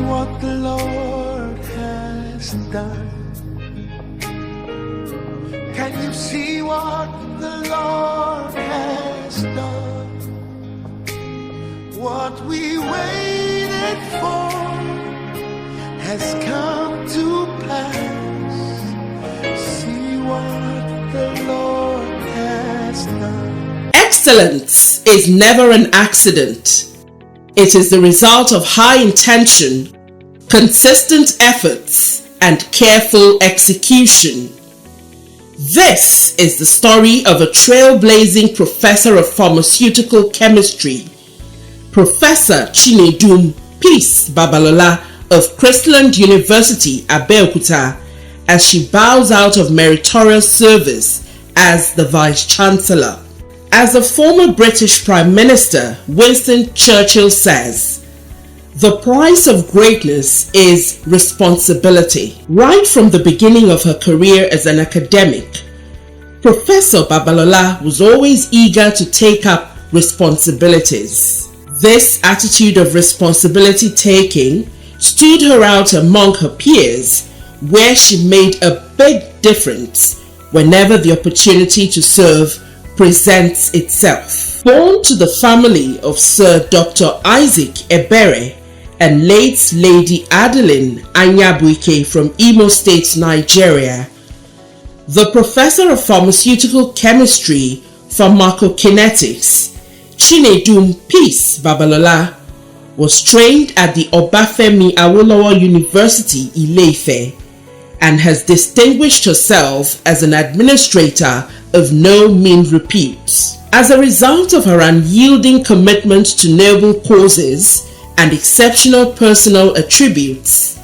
what the Lord has done? Can you see what the Lord has done? What we waited for has come to pass. See what the Lord has done. Excellence is never an accident. It is the result of high intention, consistent efforts, and careful execution. This is the story of a trailblazing professor of pharmaceutical chemistry, Professor Chinedum Peace Babalola of Chrisland University, Abeokuta, as she bows out of meritorious service as the Vice-Chancellor. As the former British Prime Minister Winston Churchill says, the price of greatness is responsibility. Right from the beginning of her career as an academic, Professor Babalola was always eager to take up responsibilities. This attitude of responsibility taking stood her out among her peers, where she made a big difference whenever the opportunity to serve presents itself. Born to the family of Sir Dr. Isaac Ebere and late Lady Adeline Anyabuike from Imo State, Nigeria, the Professor of Pharmaceutical Chemistry, Pharmacokinetics, Chinedum Peace Babalola, was trained at the Obafemi Awolowo University, Ile-Ife, and has distinguished herself as an administrator of no mean repute. As a result of her unyielding commitment to noble causes and exceptional personal attributes,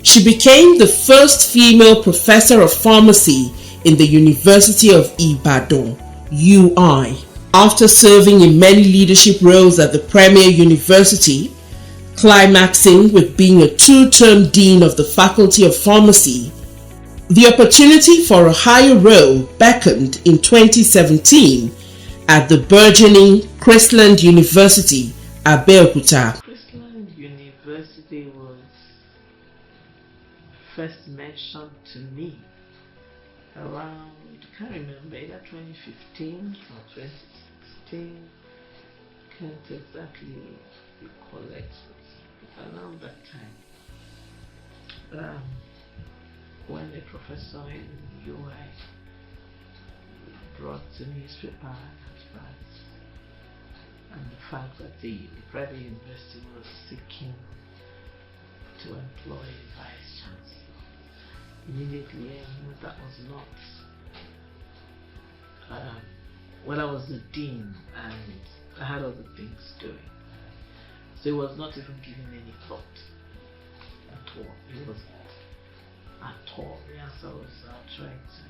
she became the first female professor of pharmacy in the University of Ibadan, UI. After serving in many leadership roles at the premier university, climaxing with being a two-term dean of the Faculty of Pharmacy, the opportunity for a higher role beckoned in 2017 at the burgeoning Chrisland University, Abeokuta. Chrisland University was first mentioned to me around, I can't remember, either 2015 or 2016, can't exactly recollect, but around that time. When a professor in UI brought the newspaper advice and the fact that the private university was seeking to employ a vice-chancellor, immediately I knew that was not, well, I was the dean and I had other things doing, so it was not even given any thought at all. It was at all. Yes, I was trying to.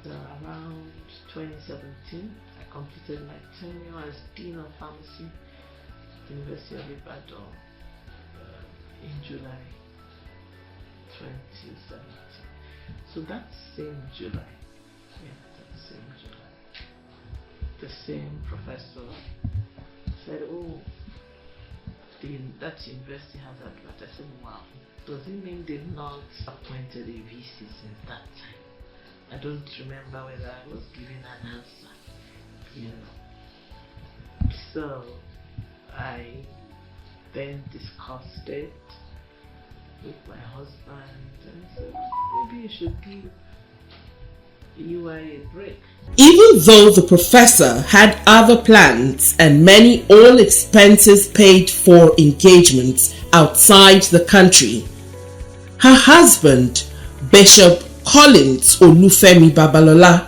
So around 2017, I completed my tenure as Dean of Pharmacy at the University of Ibadan in July 2017. So that same July, the same professor said, "Oh, that university has advert." I said, "Wow. Does it mean they've not appointed a VC since that time?" I don't remember whether I was given an answer, So I then discussed it with my husband and I said, maybe you should give UI a break. Even though the professor had other plans and many all expenses paid for engagements outside the country, her husband, Bishop Collins Olufemi Babalola,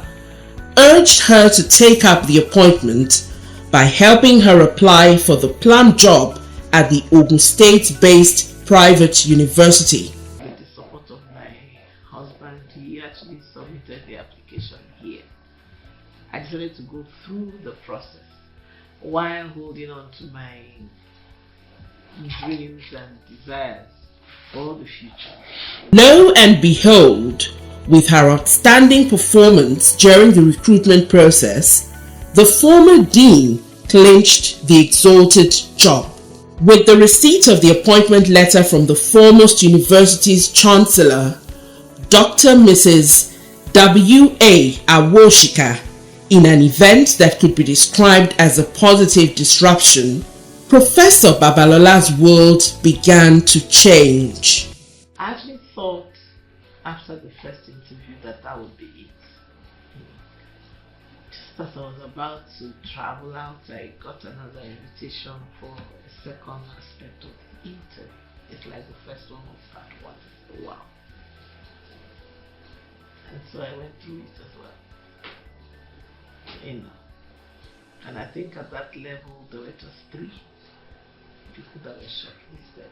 urged her to take up the appointment by helping her apply for the planned job at the Ogun State-based private university. With the support of my husband, he actually submitted the application here. I decided to go through the process while holding on to my dreams and desires for the future. Lo and behold, with her outstanding performance during the recruitment process, the former dean clinched the exalted job. With the receipt of the appointment letter from the foremost university's chancellor, Dr. Mrs. W.A. Awoshika, in an event that could be described as a positive disruption, Professor Babalola's world began to change. I actually thought after the first interview that would be it. Just as I was about to travel out, I got another invitation for a second aspect of the interview. It's like the first one was part one. Wow. And so I went through it as well. And I think at that level there were just 3 people that were shortlisted.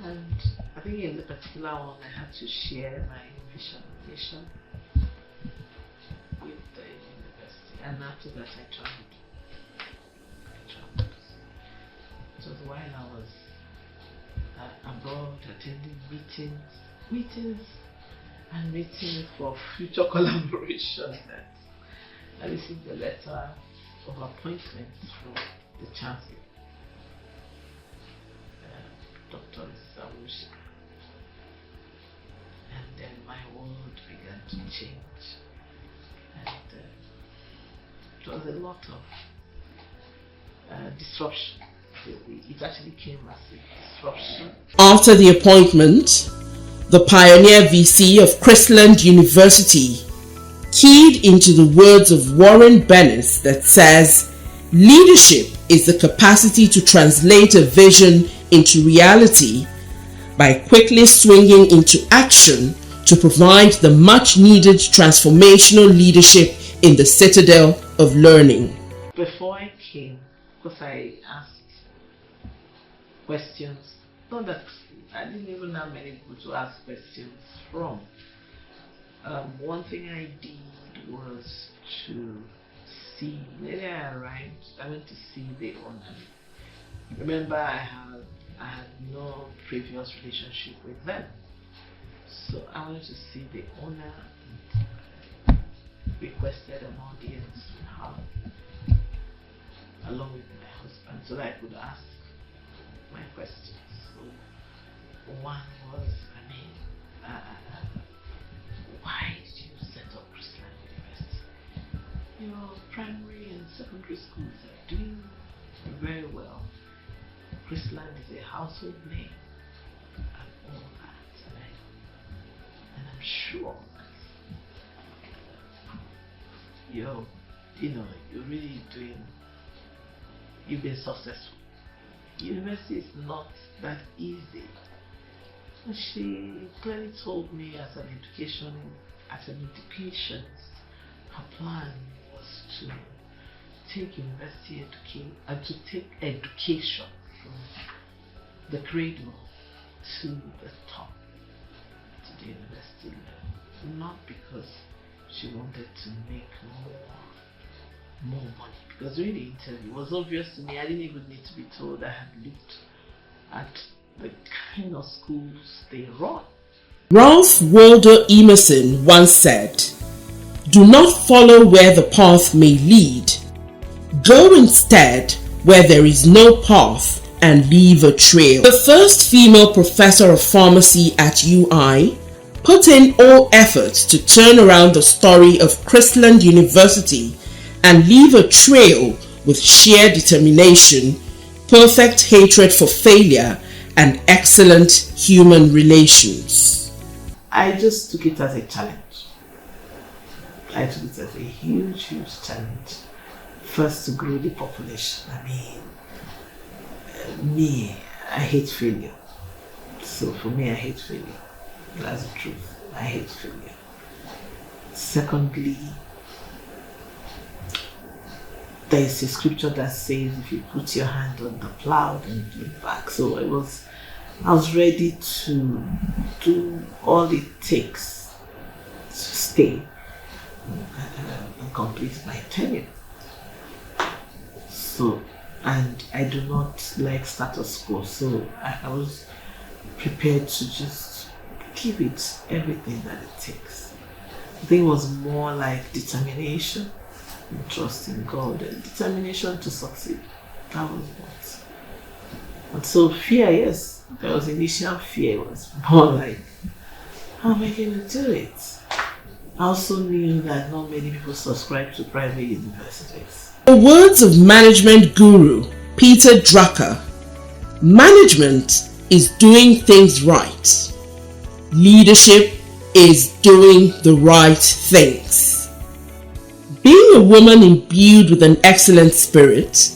And I think in the particular one I had to share my mission with the university, and after that I traveled. It was while I was abroad attending meetings for future collaboration that I received a letter of appointment from the chancellor, Dr. Awoshika. And then my world began to change. And it was a lot of disruption. It actually came as a disruption. After the appointment, the pioneer VC of Chrisland University keyed into the words of Warren Bennis that says, "Leadership is the capacity to translate a vision into reality by quickly swinging into action to provide the much needed transformational leadership in the citadel of learning." Before I came, because I asked questions, not that I didn't even have many people to ask questions from. One thing I did was to see, when I arrived, I went to see the owner. Remember, I had no previous relationship with them. So I wanted to see the owner and requested an audience with her, along with my husband, so that I could ask my questions. So one was, why did you set up Chrisland University? Your primary and secondary schools are doing very well. Chrisland is a household name and all that. And I'm sure that you're really you've been successful. University is not that easy. And she clearly told me as an educationist, her plan was to take university to take education from the cradle to the top, to the university level. Not because she wanted to make more money, because during the interview it was obvious to me. I didn't even need to be told. I had looked at the kind of schools they run. Ralph Waldo Emerson once said, "Do not follow where the path may lead. Go instead where there is no path and leave a trail." The first female professor of pharmacy at UI put in all efforts to turn around the story of Chrisland University and leave a trail with sheer determination, perfect hatred for failure, and excellent human relations. I just took it as a challenge. I took it as a huge challenge. First, to grow the population. I hate failure. So for me, I hate failure. That's the truth. I hate failure. Secondly, there is a scripture that says if you put your hand on the plow, then you look back. So I was ready to do all it takes to stay and complete my tenure. So, and I do not like status quo, so I was prepared to just give it everything that it takes. I think it was more like determination, trust in God, and determination to succeed. That was what And so fear, yes, there was initial fear. It was more like, how am I going to do it? I also knew that not many people subscribe to private universities. The words of management guru Peter Drucker, management is doing things right. Leadership is doing the right things. Being a woman imbued with an excellent spirit,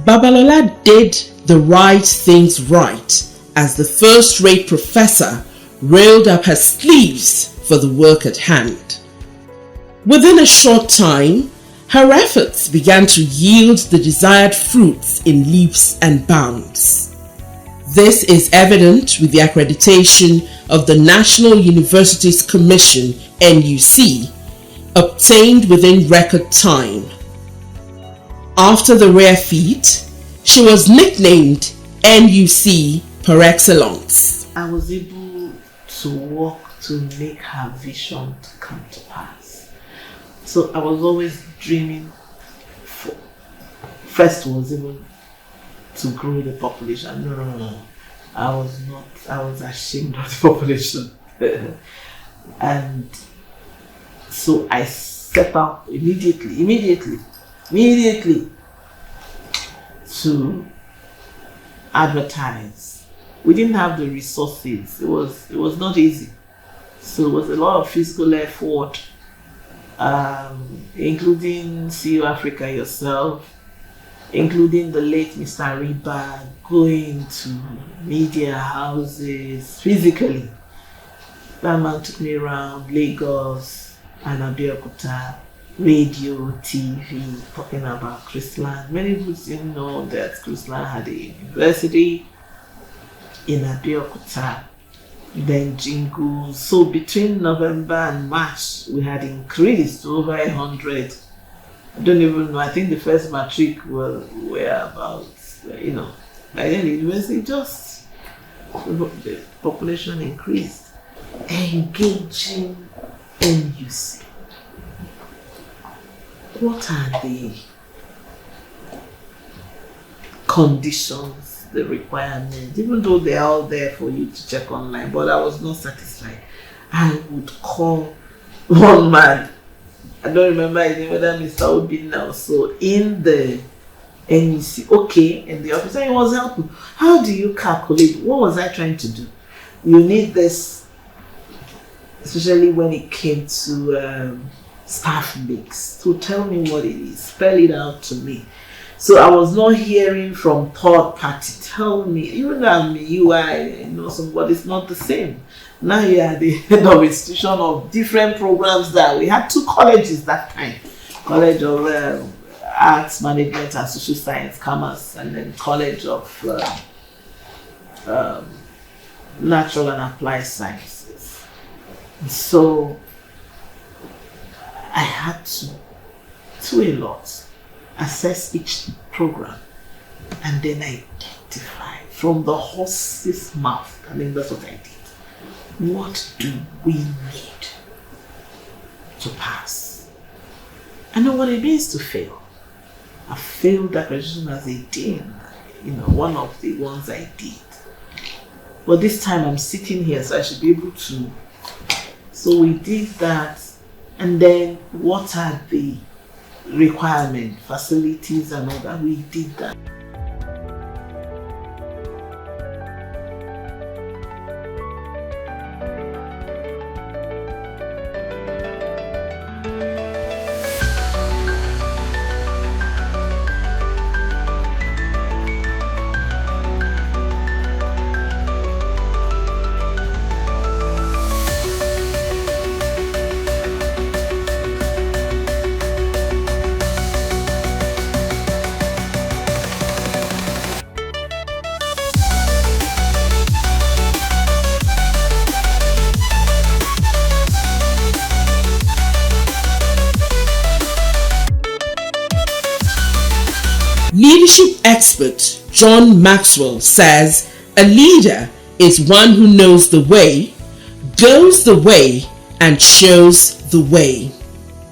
Babalola did the right things right as the first-rate professor rolled up her sleeves for the work at hand. Within a short time, her efforts began to yield the desired fruits in leaps and bounds. This is evident with the accreditation of the National Universities Commission (NUC), obtained within record time. After the rare feat, she was nicknamed NUC par excellence. I was able to work to make her vision to come to pass. So I was always dreaming for, first was even to grow the population. No. I was ashamed of the population. And so I set out immediately to advertise. We didn't have the resources. It was not easy. So it was a lot of physical effort, including CEO Africa yourself, including the late Mr. Riba, going to media houses physically. That man took me around Lagos and Abeokuta, radio, TV, talking about Chrisland. Many people didn't know that Chrisland had a university in Abeokuta. Then jingles. So between November and March, we had increased to over 100. I don't even know. I think the first matric were about, by then the university the population increased. Engaging NUC. What are the conditions, the requirements, even though they are all there for you to check online? But I was not satisfied. I would call one man, I don't remember his name, whether Mr. Obi now, so in the NUC, okay, in the office, and he was helping. How do you calculate? What was I trying to do? You need this, especially when it came to staff mix. So tell me what it is, spell it out to me. So I was not hearing from third party. Tell me, even though I'm a UI, but it's not the same. Now you are the head of institution of different programs that we had 2 colleges that time. College of Arts, Management and Social Science, Commerce, and then College of Natural and Applied Sciences. So I had to do a lot, assess each program, and then identify from the horse's mouth. I mean, that's what I did. What do we need to pass? I know what it means to fail. I failed accreditation as a dean, one of the ones I did. But this time I'm sitting here, so I should be able to. So we did that, and then what are the requirements, facilities and all that? We did that. Leadership expert John Maxwell says a leader is one who knows the way, goes the way, and shows the way.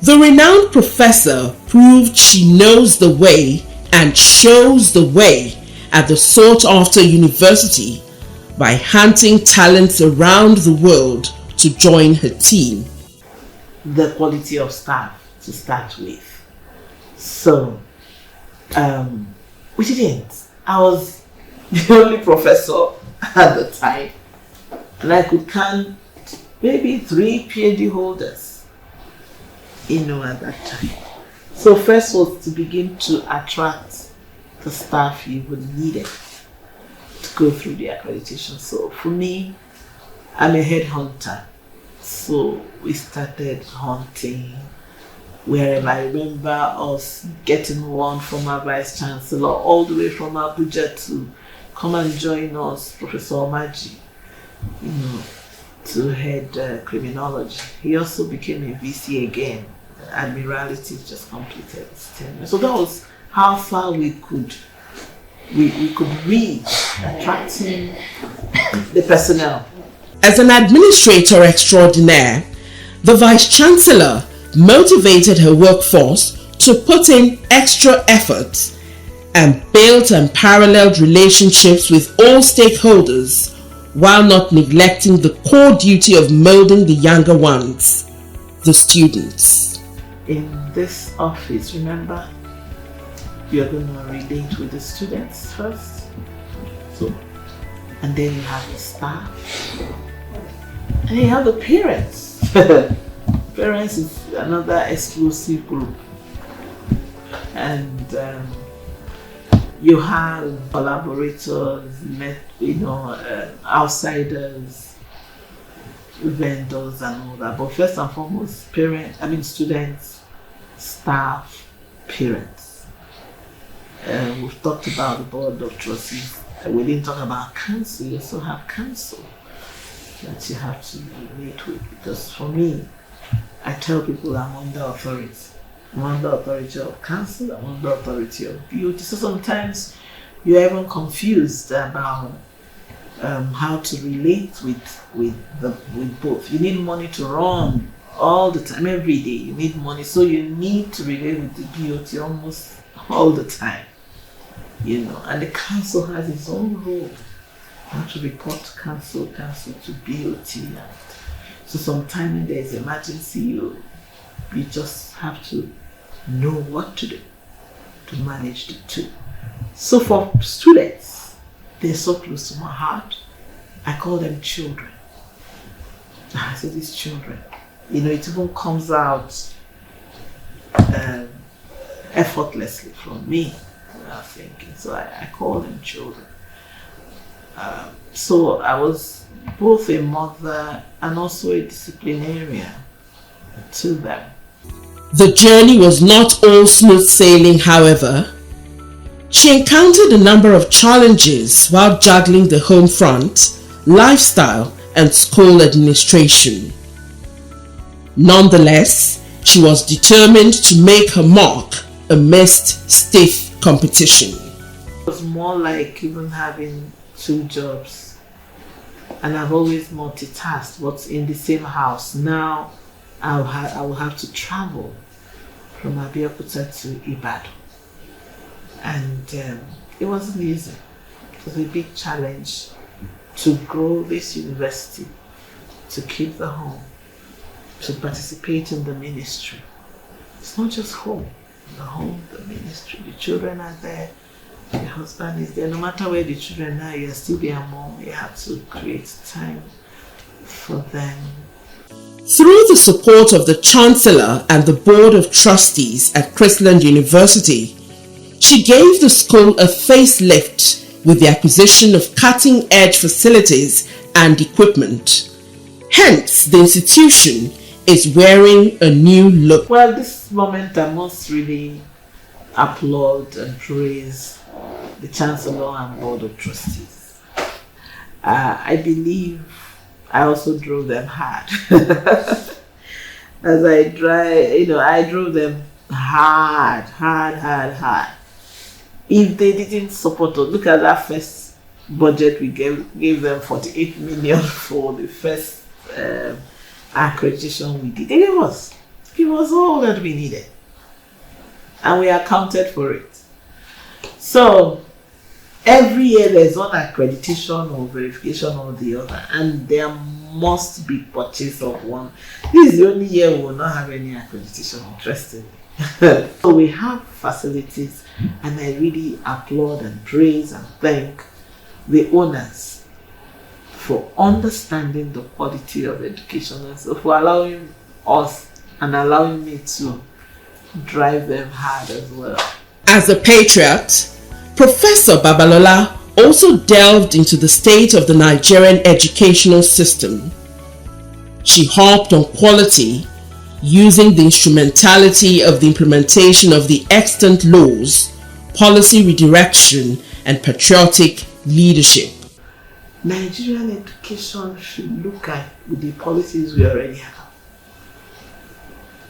The renowned professor proved she knows the way and shows the way, at the sought-after university by hunting talents around the world to join her team. The quality of staff to start with. So, we didn't. I was the only professor at the time, and I could count maybe 3 PhD holders, at that time. So first was to begin to attract the staff you would need it to go through the accreditation. So for me, I'm a headhunter. So we started hunting wherever. I remember us getting one from our Vice Chancellor all the way from Abuja to come and join us, Professor Omaji, to head criminology. He also became a VC again. Admiralty just completed his tenure. So that was how far we could reach, attracting the personnel. As an administrator extraordinaire, the Vice Chancellor motivated her workforce to put in extra effort and built unparalleled relationships with all stakeholders while not neglecting the core duty of molding the younger ones, the students. In this office, remember, you're going to relate with the students first. So, and then you have the staff. And you have the parents. Parents is another exclusive group. And you have collaborators, outsiders, vendors and all that. But first and foremost, students, staff, parents. We've talked about the board of trustees. We didn't talk about council. You also have council that you have to relate with. Because for me, I tell people I'm under authority. I'm under authority of council, I'm under authority of BOT. So sometimes you're even confused about how to relate with both. You need money to run all the time, every day. You need money, so you need to relate with the BOT almost all the time. And the council has its own role. You have to report to council to BOT. So sometimes when there's emergency, you just have to know what to do to manage the two. So for students, they're so close to my heart. I call them children. I say these children. It even comes out effortlessly from me. I'm thinking. So I call them children. So I was both a mother and also a disciplinarian to them. The journey was not all smooth sailing, however. She encountered a number of challenges while juggling the home front, lifestyle, and school administration. Nonetheless, she was determined to make her mark amidst stiff competition. It was more like even having 2 jobs, and I've always multitasked, but in the same house. Now I will have to travel from Abeokuta to Ibadan, and it wasn't easy. It was a big challenge to grow this university, to keep the home, to participate in the ministry. It's not just home, the ministry. The children are there, the husband is there. No matter where the children are, you're still their mom. You have to create time for them. Through the support of the Chancellor and the Board of Trustees at Chrisland University, she gave the school a facelift with the acquisition of cutting-edge facilities and equipment. Hence, the institution is wearing a new look. Well, this moment I must really applaud and praise the Chancellor and Board of Trustees. I believe I also drove them hard. As I drove them hard. If they didn't support us, look at that first budget we gave them 48 million for the first accreditation we did. It was all that we needed, and we accounted for it. So Every year there's one accreditation or verification or the other, and there must be purchase of one. This is the only year we will not have any accreditation, interestingly. So we have facilities, and I really applaud and praise and thank the owners for understanding the quality of education, and so for allowing us and allowing me to drive them hard as well. As a patriot, Professor Babalola also delved into the state of the Nigerian educational system. She harped on quality using the instrumentality of the implementation of the extant laws, policy redirection, and patriotic leadership. Nigerian education should look at the policies we already have.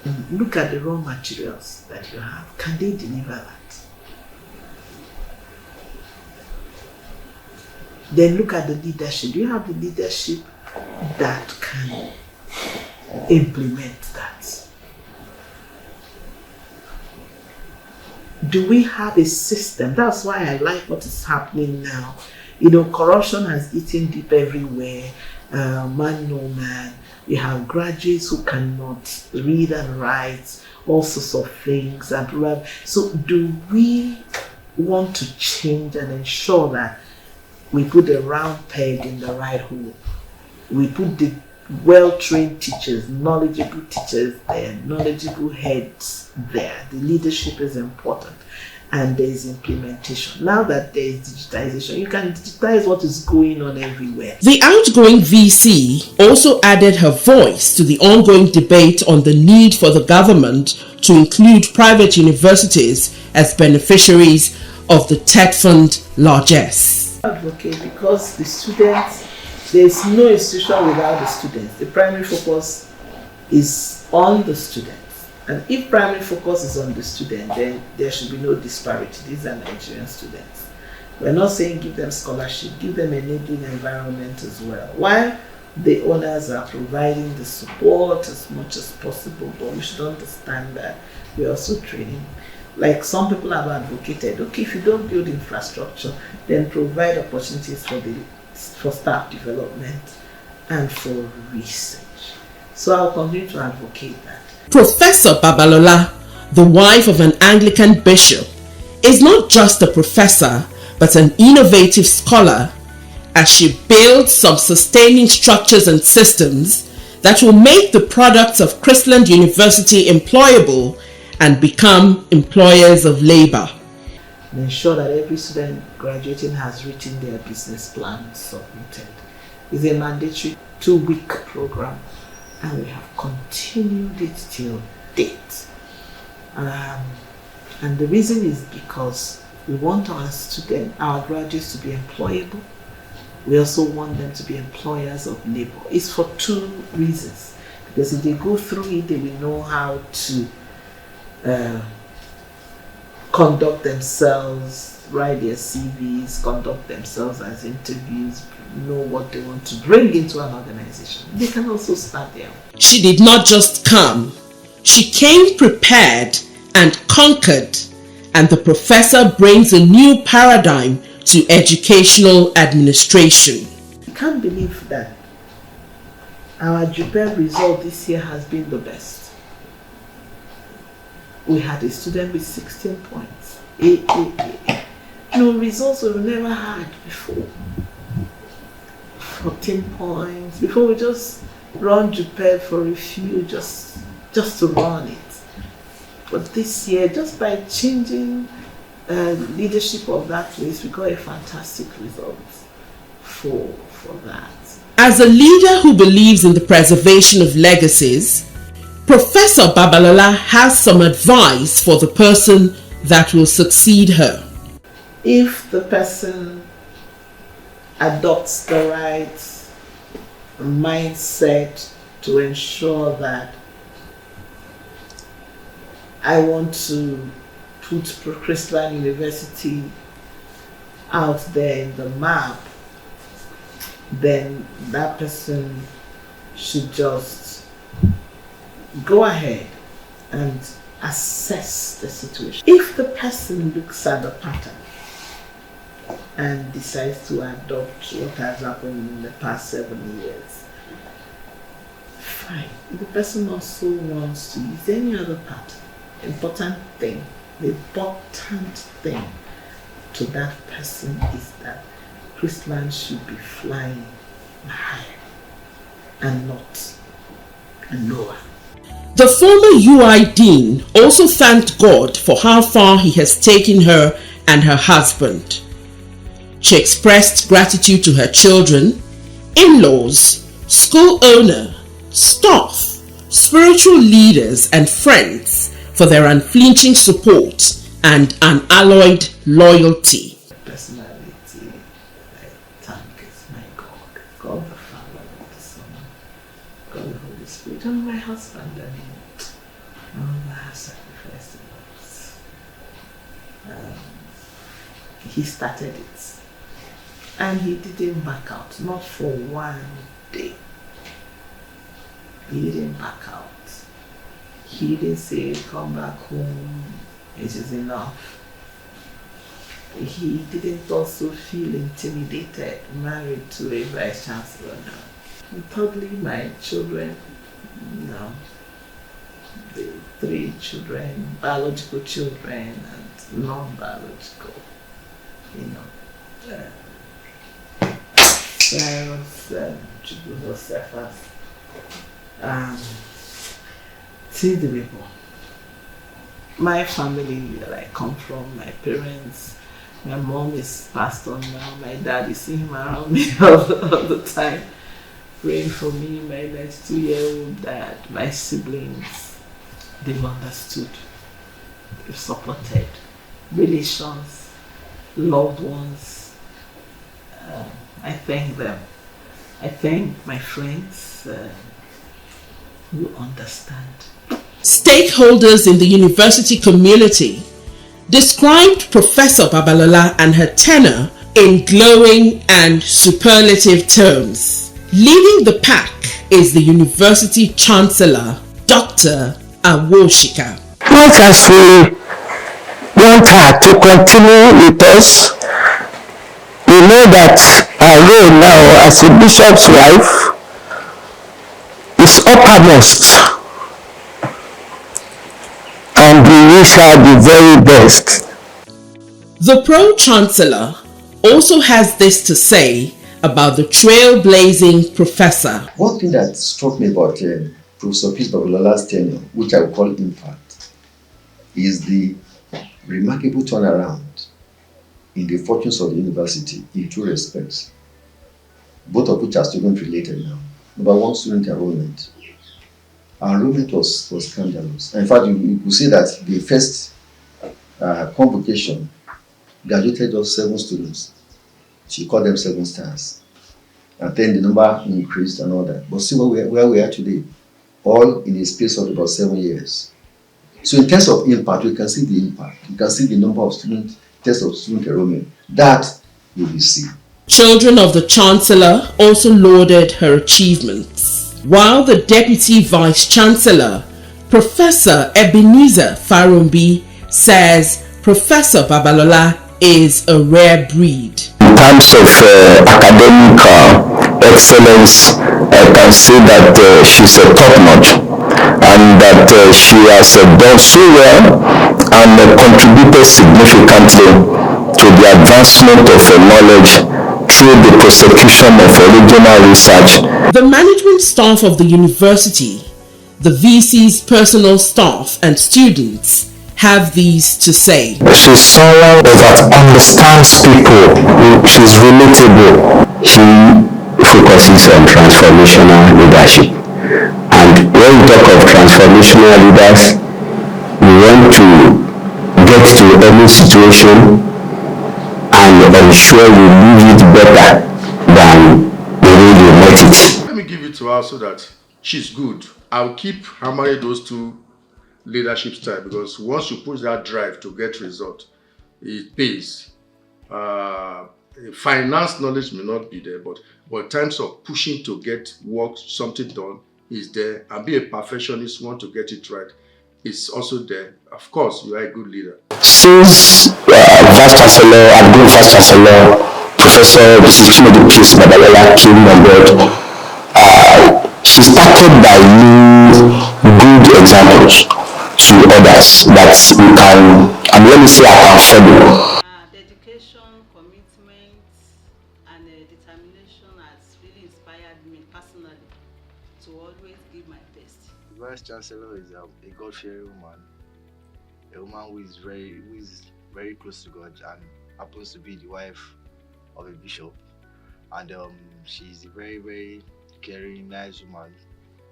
And look at the raw materials that you have. Can they deliver that? Then look at the leadership. Do you have the leadership that can implement that? Do we have a system? That's why I like what is happening now. You know, corruption has eaten deep everywhere. Man, no man. We have graduates who cannot read and write, all sorts of things. And so do we want to change and ensure that we put the round peg in the right hole? We put the well-trained teachers, knowledgeable teachers there, knowledgeable heads there. The leadership is important, and there is implementation. Now that there is digitization, you can digitize what is going on everywhere. The outgoing VC also added her voice to the ongoing debate on the need for the government to include private universities as beneficiaries of the TED Fund largesse. Advocate, because the students, there's no institution without the students. The primary focus is on the students, and if primary focus is on the student, then there should be no disparity. These are Nigerian students. We're not saying give them scholarship, give them enabling environment as well, while the owners are providing the support as much as possible. But we should understand that we're also training. Like some people have advocated, okay, if you don't build infrastructure, then provide opportunities for staff development and for research. So I'll continue to advocate that. Professor Babalola, the wife of an Anglican bishop, is not just a professor but an innovative scholar, as she builds some sustaining structures and systems that will make the products of Chrisland University employable and become employers of labor. And ensure that every student graduating has written their business plan submitted. It's a mandatory 2-week program, and we have continued it till date. And the reason is because we want our graduates to be employable. We also want them to be employers of labor. It's for 2 reasons. Because if they go through it, they will know how to conduct themselves, write their CVs, conduct themselves as interviews, know what they want to bring into an organization. They can also start there. She did not just come, she came prepared and conquered, and the professor brings a new paradigm to educational administration. I can't believe that our JUPEB result this year has been the best. We had a student with 16 points. Results we've never had before. 14 points. Before we just run JUPEB for a few, just to run it. But this year, just by changing leadership of that place, we got a fantastic result for that. As a leader who believes in the preservation of legacies, Professor Babalola has some advice for the person that will succeed her. If the person adopts the right mindset to ensure that I want to put Chrisland University out there in the map, then that person should just go ahead and assess the situation. If the person looks at the pattern and decides to adopt what has happened in the past 7 years, fine. If the person also wants to use any other part, the important thing to that person is that Chrisland should be flying higher and not lower. The former UI Dean also thanked God for how far he has taken her and her husband. She expressed gratitude to her children, in-laws, school owner, staff, spiritual leaders and friends for their unflinching support and unalloyed loyalty. Personality, I thank is my God, God the Father, God the Son, God the Holy Spirit, and my husband, and all my sacrifices. He started it, and he didn't back out, not for one day. He didn't back out. He didn't say, come back home, it is enough. He didn't also feel intimidated, married to a vice chancellor now. And thirdly, my children, the 3 children, biological children and non-biological, Cyrus, Josephus, see the people. My family, where I come from, my parents, my mom is passed on now, my dad, you see him around me all the time, praying for me, my 92-year-old dad, my siblings, they've understood, they've supported, relations, loved ones. I thank them. I thank my friends who understand. Stakeholders in the university community described Professor Babalola and her tenure in glowing and superlative terms. Leading the pack is the University Chancellor, Dr. Awoshika. Much as we want her to continue with us, we know that our role now as a bishop's wife is uppermost, and we wish her the very best. The Pro-Chancellor also has this to say about the trailblazing professor. One thing that struck me about Professor Babalola's tenure, which I would call impact, is the remarkable turnaround in the fortunes of the university in two respects, both of which are student related now. Number one, student enrollment. Our enrollment was scandalous. In fact, you could see that the first convocation graduated just 7 students. She called them 7 stars. And then the number increased and all that. But see where we are today, all in a space of about 7 years. So in terms of impact, you can see the impact. You can see the number of students, in terms of student enrollment. That you will see. Children of the Chancellor also lauded her achievements, while the Deputy Vice-Chancellor, Professor Ebenezer Farumbi, says Professor Babalola is a rare breed. In terms of academic excellence, I can say that she's a top-notch, and that she has done so well and contributed significantly to the advancement of knowledge through the prosecution of regional research. The management staff of the university, the VC's personal staff and students have these to say. She's someone that understands people. She's relatable. She focuses on transformational leadership. And when we talk of transformational leaders, we want to get to any situation and ensure we leave it better than the way you met it. Let me give it to her so that she's good. I'll keep hammering those 2 leadership style, because once you push that drive to get result, it pays. Finance knowledge may not be there, but in terms of pushing to get work, something done is there, and be a perfectionist, want to get it right. is also there. Of course, you are a good leader. Since Vice Chancellor, outgoing Vice Chancellor, Professor Mrs. Chinedum Babalola came on board, she started by new good examples to others that we can, and let me say I can follow. Dedication, commitment, and determination has really inspired me personally to always give my best. The Vice Chancellor is a God-fearing woman, a woman who is very close to God and happens to be the wife of a bishop. And she's a very, very caring, nice woman.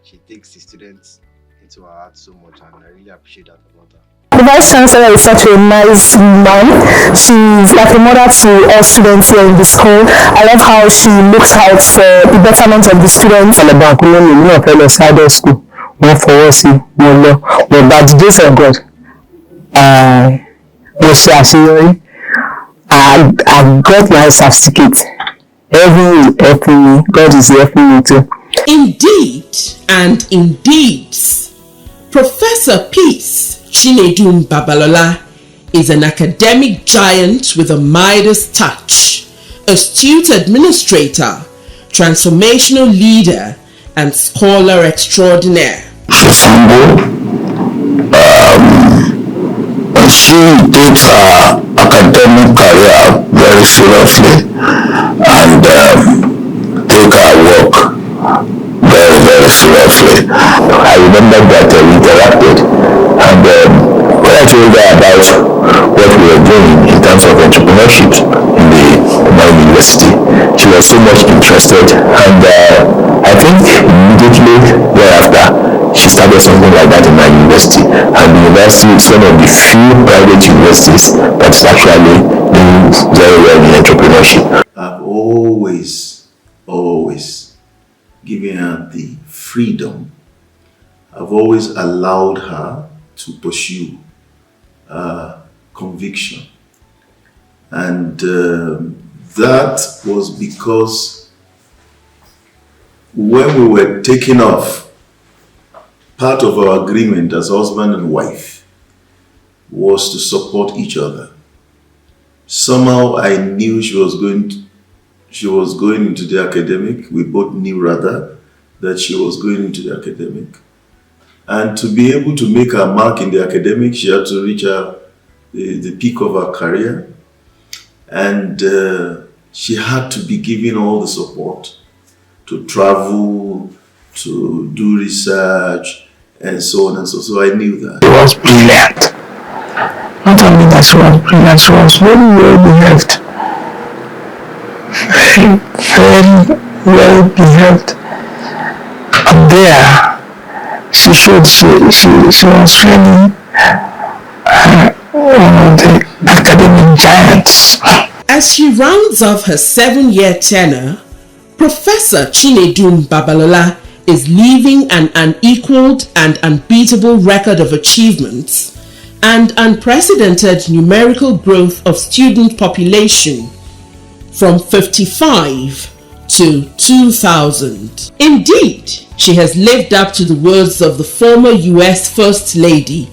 She takes the students into her heart so much, and I really appreciate that about her. The Vice Chancellor is such a nice woman. She's like a mother to all students here in the school. I love how she looks out for the betterment of the students. And about fellow side school, one for us, one law. But by the grace of God, I got my certificate. Helping me. God is helping me too. Indeed and indeed, Professor Peace Chinedum Babalola is an academic giant with a Midas touch, astute administrator, transformational leader, and scholar extraordinaire. She's humble. She did her academic career very seriously and take her work very, very seriously. I remember that we interacted, and when I told her about what we were doing in terms of entrepreneurship in my university, she was so much interested, and I think immediately thereafter she started something like that in my university, and the university is one of the few private universities that is actually doing very well in entrepreneurship. I've always given her the freedom. I've always allowed her to pursue conviction. And that was because when we were taking off, part of our agreement as husband and wife was to support each other. Somehow I knew she was going into the academic. We both knew rather that she was going into the academic. And to be able to make her mark in the academic, she had to reach the peak of her career. And she had to be given all the support to travel, to do research, and so on and so on. So I knew that. She was brilliant. Not only that she was brilliant, she was very well behaved. Very well behaved. And there, she showed she was really one of the academic giants. As she rounds off her 7-year tenure, Professor Chinedum Babalola is leaving an unequaled and unbeatable record of achievements and unprecedented numerical growth of student population from 55 to 2,000. Indeed, she has lived up to the words of the former US First Lady,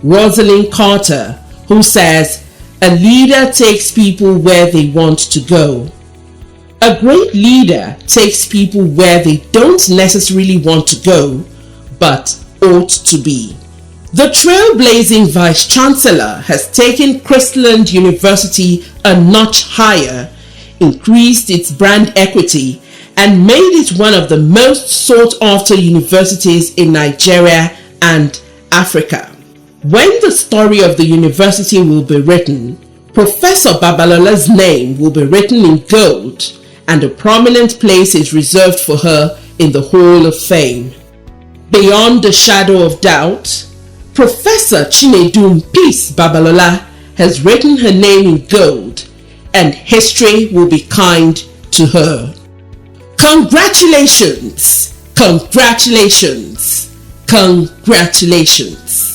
Rosalynn Carter, who says, "A leader takes people where they want to go. A great leader takes people where they don't necessarily want to go, but ought to be." The Trailblazing Vice Chancellor has taken Chrisland University a notch higher, increased its brand equity, and made it one of the most sought-after universities in Nigeria and Africa. When the story of the university will be written, Professor Babalola's name will be written in gold, and a prominent place is reserved for her in the Hall of Fame. Beyond a shadow of doubt, Professor Chinedum Peace Babalola has written her name in gold, and history will be kind to her. Congratulations! Congratulations! Congratulations!